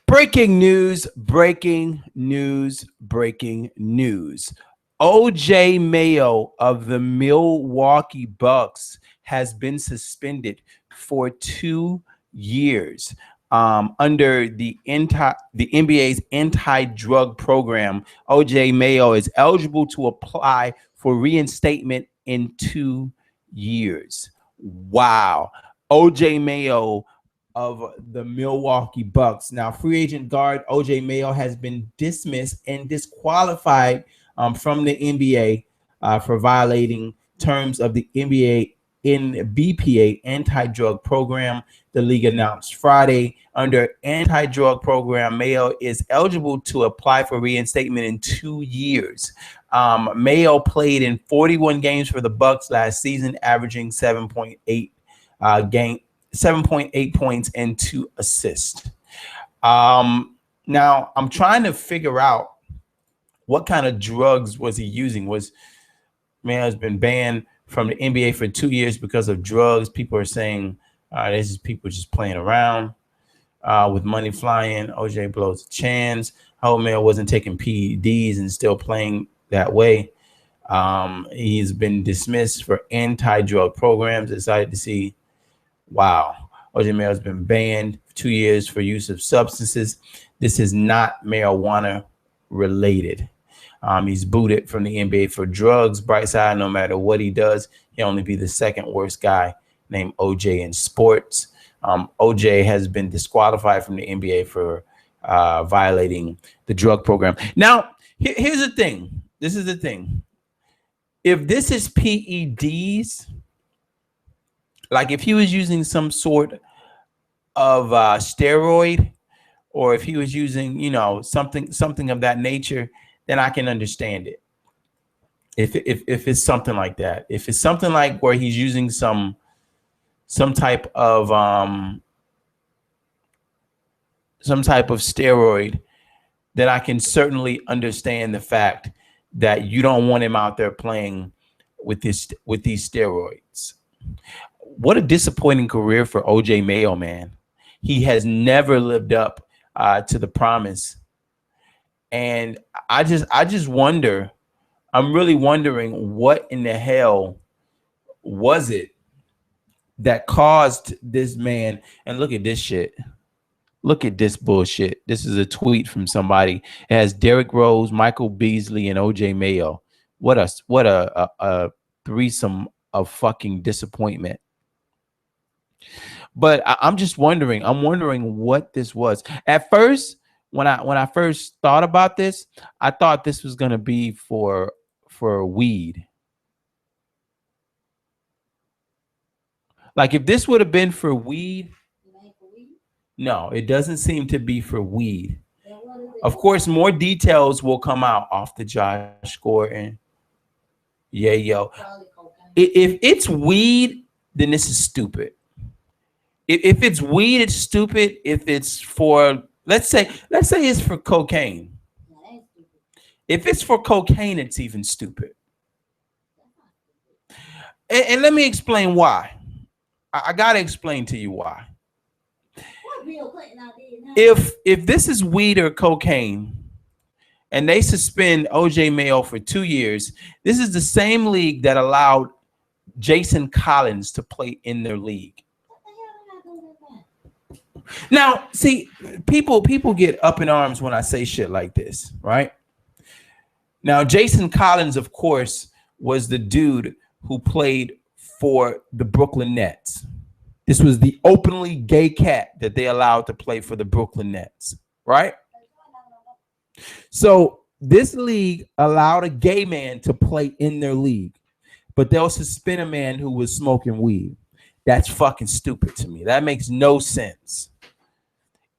Breaking news, breaking news, breaking news. OJ Mayo of the Milwaukee Bucks has been suspended for 2 years under the NBA's anti-drug program. OJ Mayo is eligible to apply for reinstatement in 2 years. Wow. OJ Mayo of the Milwaukee Bucks. Now, free agent guard OJ Mayo has been dismissed and disqualified from the NBA for violating terms of the NBA BPA anti-drug program. The league announced Friday under anti-drug program, Mayo is eligible to apply for reinstatement in 2 years. Mayo played in 41 games for the Bucks last season, averaging 7.8 points and 2 assists. Now I'm trying to figure out what kind of drugs was he using. Man has been banned from the NBA for 2 years because of drugs. People are saying this is people just playing around with money flying. OJ blows a chance. Old man wasn't taking PEDs and still playing that way. He's been dismissed for anti-drug programs. Decided to see. Wow. OJ Mayo has been banned for 2 years for use of substances. This is not marijuana related. He's booted from the NBA for drugs. Bright side, no matter what he does, he'll only be the second worst guy named OJ in sports. OJ has been disqualified from the NBA for violating the drug program. Now, here's the thing. This is the thing. If this is PEDs, like if he was using some sort of steroid, or if he was using, something of that nature, then I can understand it. If it's something like that, if it's something like where he's using some type of steroid, then I can certainly understand the fact that you don't want him out there playing with these steroids. What a disappointing career for OJ Mayo, man. He has never lived up to the promise. And I just wonder, I'm really wondering what in the hell was it that caused this man. And look at this shit. Look at this bullshit. This is a tweet from somebody. It has Derrick Rose, Michael Beasley, and OJ Mayo. What a threesome of fucking disappointment. But I'm just wondering. I'm wondering what this was. At first, when I first thought about this, I thought this was gonna be for weed. Like if this would have been for weed. No, it doesn't seem to be for weed. Of course, more details will come out off the Josh Gordon. Yeah, yo. If it's weed, then this is stupid. If it's weed, it's stupid. If it's for, let's say it's for cocaine. If it's for cocaine, it's even stupid. And let me explain why. I gotta explain to you why. If this is weed or cocaine, and they suspend OJ Mayo for 2 years, this is the same league that allowed Jason Collins to play in their league. Now, see, people get up in arms when I say shit like this, right? Now, Jason Collins, of course, was the dude who played for the Brooklyn Nets. This was the openly gay cat that they allowed to play for the Brooklyn Nets, right? So this league allowed a gay man to play in their league, but they'll suspend a man who was smoking weed. That's fucking stupid to me. That makes no sense.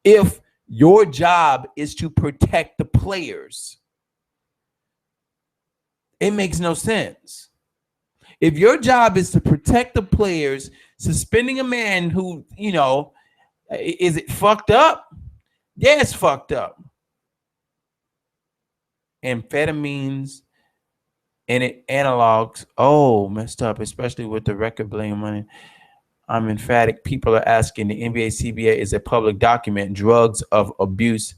If your job is to protect the players, it makes no sense. If your job is to protect the players, suspending a man who, is it fucked up? Yeah, it's fucked up. Amphetamines and analogs, messed up, especially with the record playing money. I'm emphatic. People are asking. The NBA CBA is a public document. Drugs of abuse.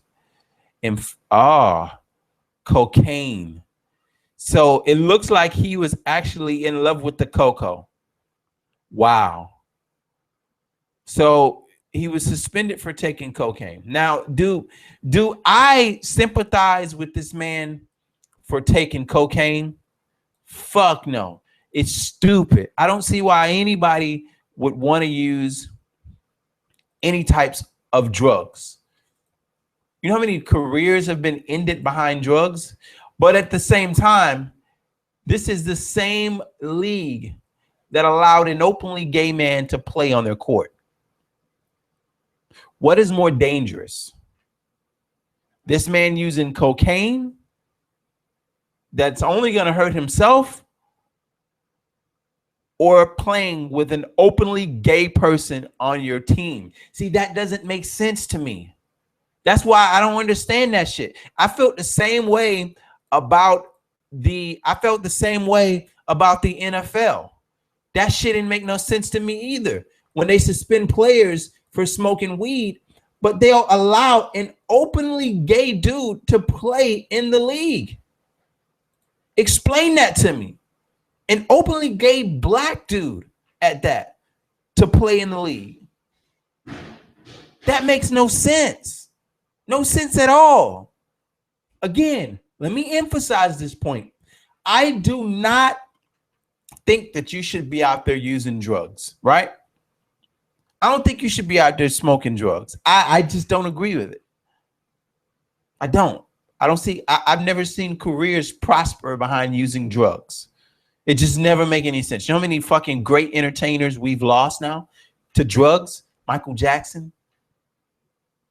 Cocaine. So it looks like he was actually in love with the COCO. Wow. So he was suspended for taking cocaine. Now, do I sympathize with this man for taking cocaine? Fuck no. It's stupid. I don't see why anybody would want to use any types of drugs. You know how many careers have been ended behind drugs? But at the same time, this is the same league that allowed an openly gay man to play on their court. What is more dangerous? This man using cocaine that's only going to hurt himself, or playing with an openly gay person on your team? See, that doesn't make sense to me. That's why I don't understand that shit. I felt the same way about the NFL. That shit didn't make no sense to me either. When they suspend players for smoking weed, but they'll allow an openly gay dude to play in the league. Explain that to me. An openly gay black dude at that to play in the league. That makes no sense. No sense at all. Again, let me emphasize this point. I do not think that you should be out there using drugs, right? I don't think you should be out there smoking drugs. I just don't agree with it. I don't see, I've never seen careers prosper behind using drugs. It just never make any sense. You know how many fucking great entertainers we've lost now to drugs? Michael Jackson,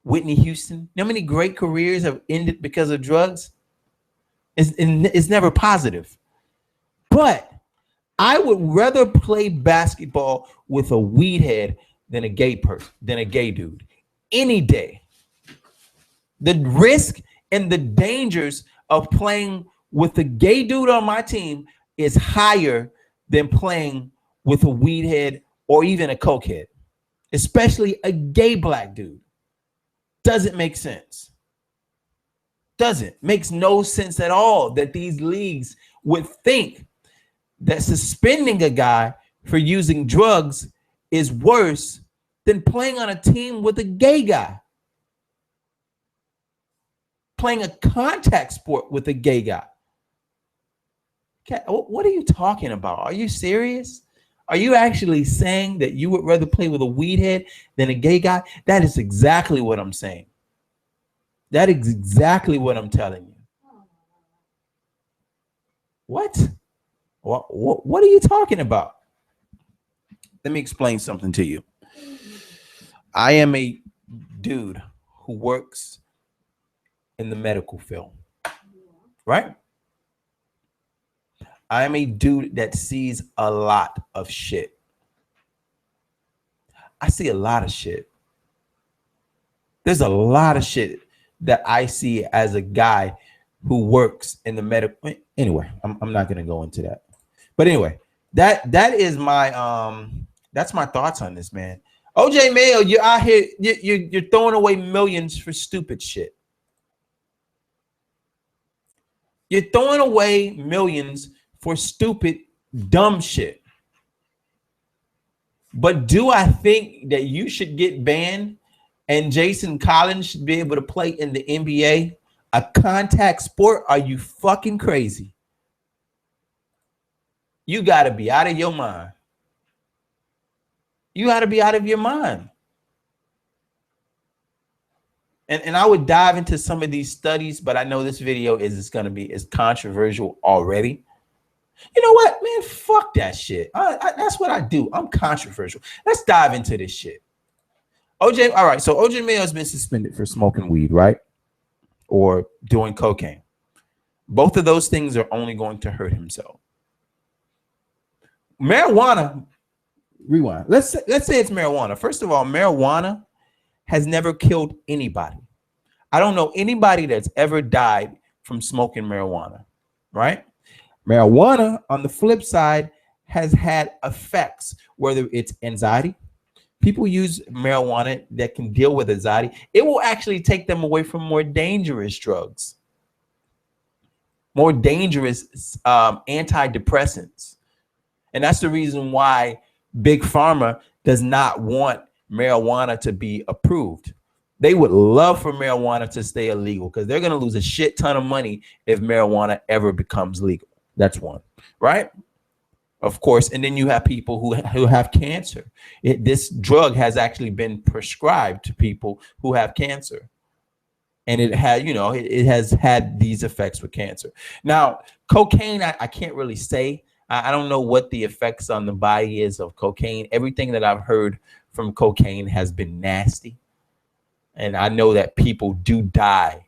Whitney Houston. You know how many great careers have ended because of drugs? It's never positive. But I would rather play basketball with a weed head than a gay person, than a gay dude. Any day. The risk and the dangers of playing with a gay dude on my team is higher than playing with a weed head or even a coke head, especially a gay black dude. Doesn't make sense. Makes no sense at all that these leagues would think that suspending a guy for using drugs is worse than playing on a team with a gay guy. Playing a contact sport with a gay guy. Okay, what are you talking about? Are you serious? Are you actually saying that you would rather play with a weed head than a gay guy? That is exactly what I'm saying. That is exactly what I'm telling you. What? What are you talking about? Let me explain something to you. I am a dude who works in the medical field, right? I am a dude that sees a lot of shit. I see a lot of shit. There's a lot of shit that I see as a guy who works in the medical. Anyway, I'm not going to go into that. But anyway, that is my that's my thoughts on this, man. OJ Mayo, you're out here, you're throwing away millions for stupid shit. You're throwing away millions for stupid, dumb shit. But do I think that you should get banned and Jason Collins should be able to play in the NBA, a contact sport? Are you fucking crazy? You got to be out of your mind. You got to be out of your mind. And I would dive into some of these studies, but I know this video is going to be controversial already. You know what, man? Fuck that shit. That's what I do. I'm controversial. Let's dive into this shit. OJ, all right. So OJ Mayo has been suspended for smoking weed, right? Or doing cocaine. Both of those things are only going to hurt himself. Marijuana, rewind. Let's say it's marijuana. First of all, marijuana has never killed anybody. I don't know anybody that's ever died from smoking marijuana, right? Marijuana, on the flip side, has had effects, whether it's anxiety, People use marijuana that can deal with anxiety. It will actually take them away from more dangerous drugs, more dangerous antidepressants. And that's the reason why Big Pharma does not want marijuana to be approved. They would love for marijuana to stay illegal because they're going to lose a shit ton of money if marijuana ever becomes legal. That's one, right? Of course. And then you have people who have cancer. This drug has actually been prescribed to people who have cancer. And it had, it has had these effects with cancer. Now, cocaine, I can't really say. I don't know what the effects on the body is of cocaine. Everything that I've heard from cocaine has been nasty. And I know that people do die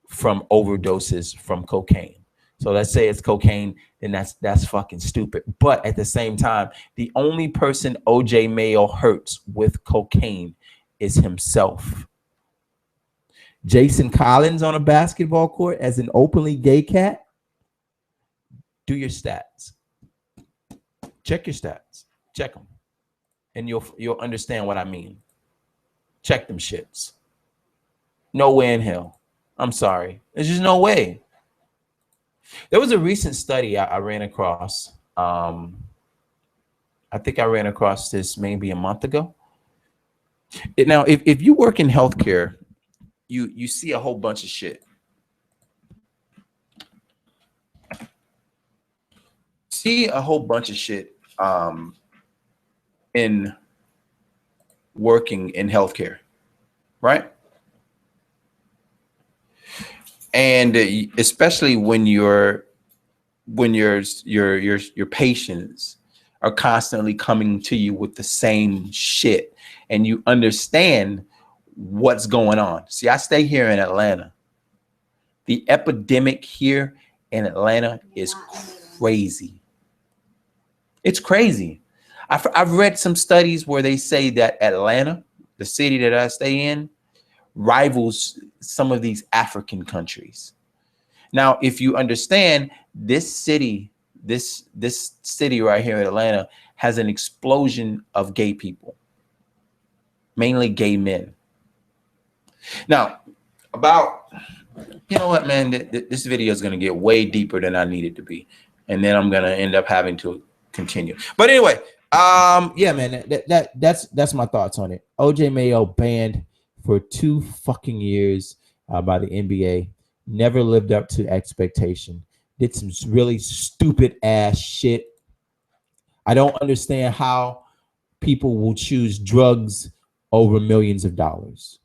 from overdoses from cocaine. So let's say it's cocaine, then that's fucking stupid. But at the same time, the only person OJ Mayo hurts with cocaine is himself. Jason Collins on a basketball court as an openly gay cat. Do your stats. Check your stats. Check them. And you'll understand what I mean. Check them shits. No way in hell. I'm sorry. There's just no way. There was a recent study I ran across. I think I ran across this maybe a month ago. Now, if you work in healthcare, you see a whole bunch of shit. See a whole bunch of shit in working in healthcare, right? And especially when your patients are constantly coming to you with the same shit, and you understand what's going on. See, I stay here in Atlanta. The epidemic here in Atlanta is crazy. It's crazy. I've read some studies where they say that Atlanta, the city that I stay in, rivals some of these African countries. Now, if you understand, this city right here in Atlanta has an explosion of gay people, mainly gay men. Now, you know what, man, this video is going to get way deeper than I need it to be. And then I'm going to end up having to continue. But anyway, yeah, man, that's my thoughts on it. OJ Mayo banned for 2 fucking years by the NBA. Never lived up to expectation. Did some really stupid ass shit. I don't understand how people will choose drugs over millions of dollars.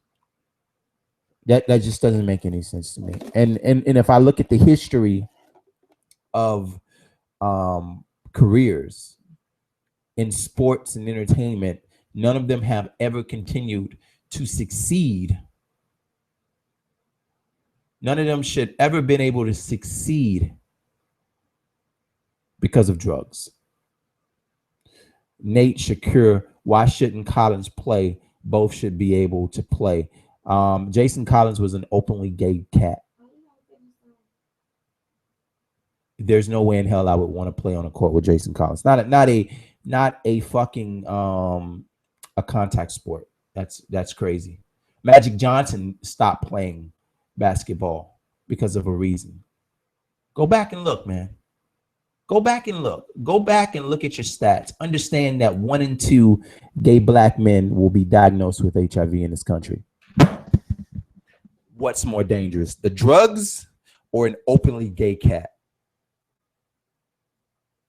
That just doesn't make any sense to me. And if I look at the history of careers in sports and entertainment, none of them have ever continued to succeed. None of them should ever been able to succeed because of drugs. Nate, Shakur, why shouldn't Collins play? Both should be able to play. Jason Collins was an openly gay cat. There's no way in hell I would want to play on a court with Jason Collins. Not a fucking a contact sport. That's crazy. Magic Johnson stopped playing basketball because of a reason. Go back and look, man. Go back and look. Go back and look at your stats. Understand that 1 in 2 gay black men will be diagnosed with HIV in this country. What's more dangerous, the drugs or an openly gay cat?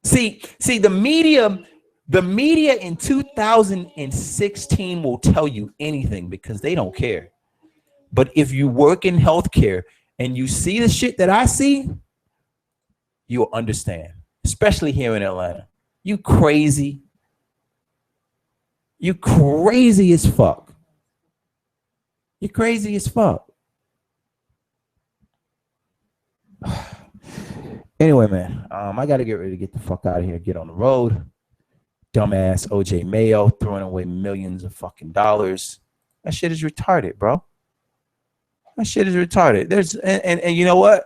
See, the media in 2016 will tell you anything because they don't care. But if you work in healthcare and you see the shit that I see, you'll understand, especially here in Atlanta. You crazy. You crazy as fuck. You're crazy as fuck. Anyway, man, I got to get ready to get the fuck out of here, get on the road. Dumbass OJ Mayo throwing away millions of fucking dollars. That shit is retarded, bro. That shit is retarded. And you know what?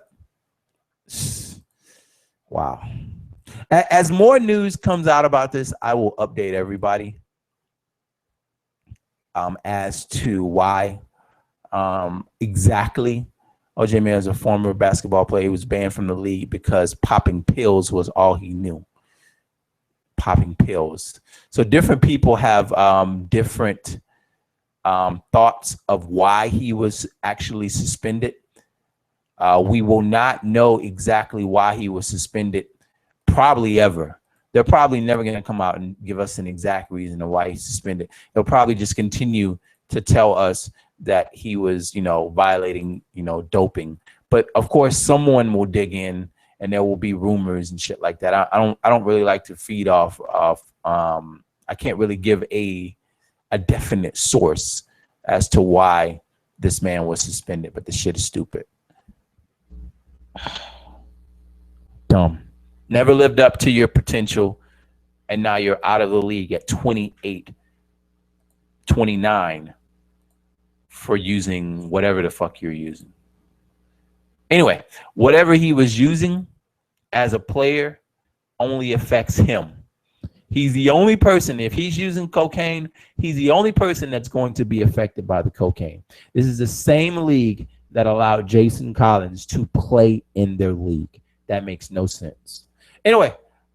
Wow. As more news comes out about this, I will update everybody. as to why exactly OJ Mayo is a former basketball player. He was banned from the league because popping pills was all he knew. Popping pills. So different people have different thoughts of why he was actually suspended. We will not know exactly why he was suspended, probably ever. They're probably never going to come out and give us an exact reason of why he's suspended. They'll probably just continue to tell us that he was, violating, doping. But of course, someone will dig in, and there will be rumors and shit like that. I don't really like to feed off of. I can't really give a definite source as to why this man was suspended, but the shit is stupid. Dumb. Never lived up to your potential, and now you're out of the league at 28, 29 for using whatever the fuck you're using. Anyway, whatever he was using as a player only affects him. He's the only person, if he's using cocaine, he's the only person that's going to be affected by the cocaine. This is the same league that allowed Jason Collins to play in their league. That makes no sense. Anyway,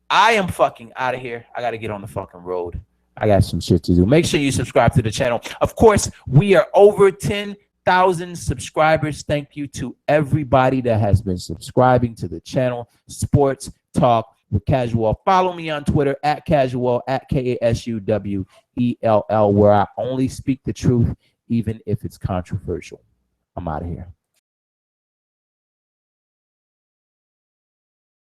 I am fucking out of here. I got to get on the fucking road. I got some shit to do. Make sure you subscribe to the channel. Of course, we are over 10,000 subscribers. Thank you to everybody that has been subscribing to the channel. Sports Talk with Casual. Follow me on Twitter at Casual, at KASUWELL, where I only speak the truth, even if it's controversial. I'm out of here.